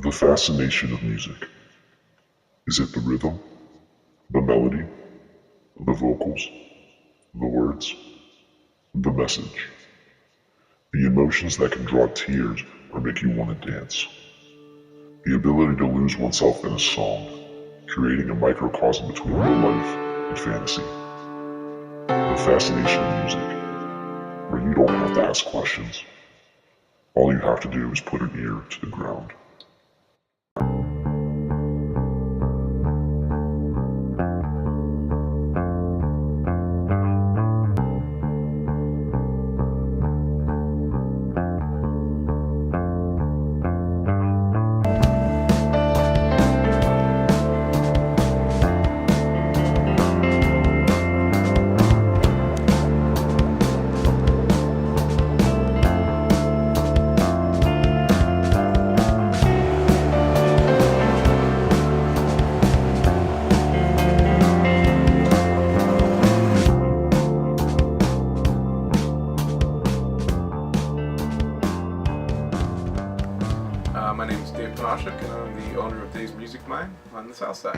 The fascination of music. Is it the rhythm, the melody, the vocals, the words, the message? The emotions that can draw tears or make you want to dance. The ability to lose oneself in a song, creating a microcosm between real life and fantasy. The fascination of music, where you don't have to ask questions. All you have to do is put an ear to the ground. My name is Dave Panashik, and I'm the owner of Dave's Music Mine on the South Side.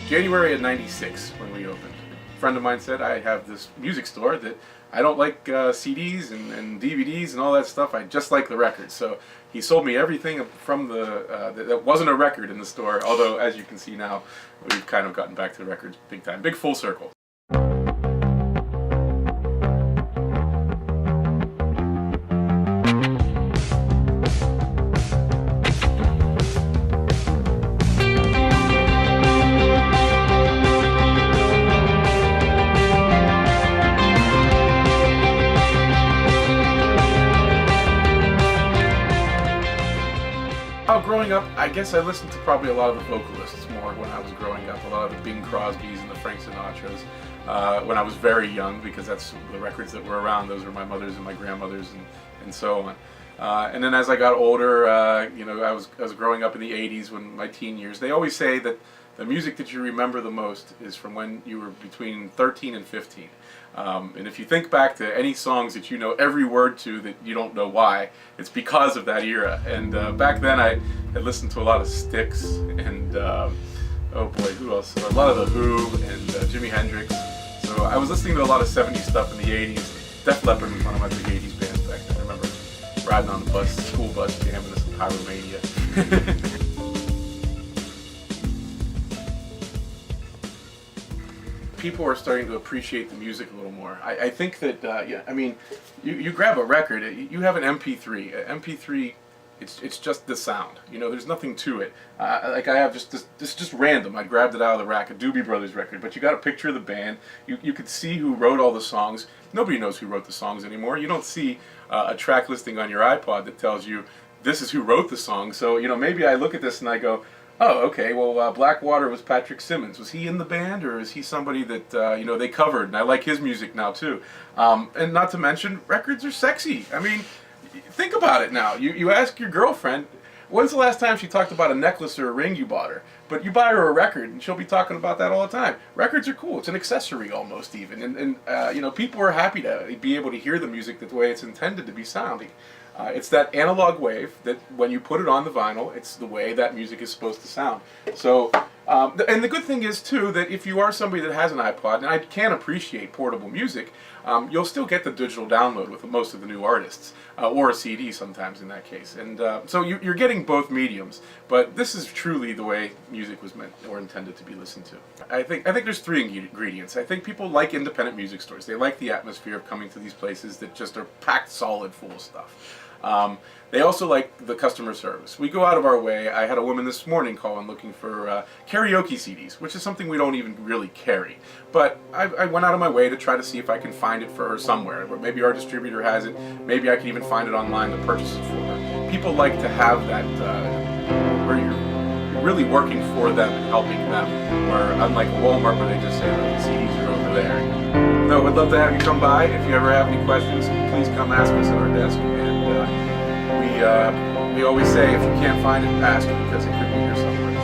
January of '96 when we opened. A friend of mine said, I have this music store that I don't like CDs and DVDs and all that stuff. I just like the records. So he sold me everything from the that wasn't a record in the store. Although, as you can see now, we've kind of gotten back to the records big time. Big full circle. Growing up, I guess I listened to probably a lot of the vocalists more when I was growing up. A lot of the Bing Crosbys and the Frank Sinatras when I was very young, because that's the records that were around. Those were my mother's and my grandmother's and so on. And then as I got older, I was growing up in the '80s, when my teen years. They always say that the music that you remember the most is from when you were between 13 and 15. And if you think back to any songs that you know every word to that you don't know why, it's because of that era. And back then I had listened to a lot of Styx and, oh boy, who else? A lot of The Who and Jimi Hendrix. So I was listening to a lot of 70s stuff in the '80s. Def Leppard was one of my big '80s bands back then. I remember riding on the bus, school bus, jamming to some Pyromania. People are starting to appreciate the music a little more. I think that, you grab a record, you have an MP3. MP3, it's just the sound. There's nothing to it. Like I have this is just random. I grabbed it out of the rack, a Doobie Brothers record, but you got a picture of the band. You could see who wrote all the songs. Nobody knows who wrote the songs anymore. You don't see a track listing on your iPod that tells you this is who wrote the song. So, maybe I look at this and I go, oh, okay, well, Blackwater was Patrick Simmons. Was he in the band, or is he somebody that, they covered? And I like his music now, too. And not to mention, records are sexy. I mean, think about it now. You ask your girlfriend, when's the last time she talked about a necklace or a ring you bought her? But you buy her a record, and she'll be talking about that all the time. Records are cool. It's an accessory, almost, even. And people are happy to be able to hear the music the way it's intended to be sounding. It's that analog wave that when you put it on the vinyl, it's the way that music is supposed to sound. So, and the good thing is, too, that if you are somebody that has an iPod, and I can appreciate portable music, you'll still get the digital download with most of the new artists, or a CD sometimes in that case. And so you're getting both mediums, but this is truly the way music was meant or intended to be listened to. I think there's three ingredients. I think people like independent music stores. They like the atmosphere of coming to these places that just are packed solid full of stuff. They also like the customer service. We go out of our way. I had a woman this morning calling looking for karaoke CDs, which is something we don't even really carry. But I went out of my way to try to see if I can find it for her somewhere. Or maybe our distributor has it. Maybe I can even find it online to purchase it for her. People like to have that where you're really working for them and helping them. Where unlike Walmart, where they just say, the CDs are over there. No, we'd love to have you come by. If you ever have any questions, please come ask us at our desk. And we always say, if you can't find it, ask it, because it could be here somewhere.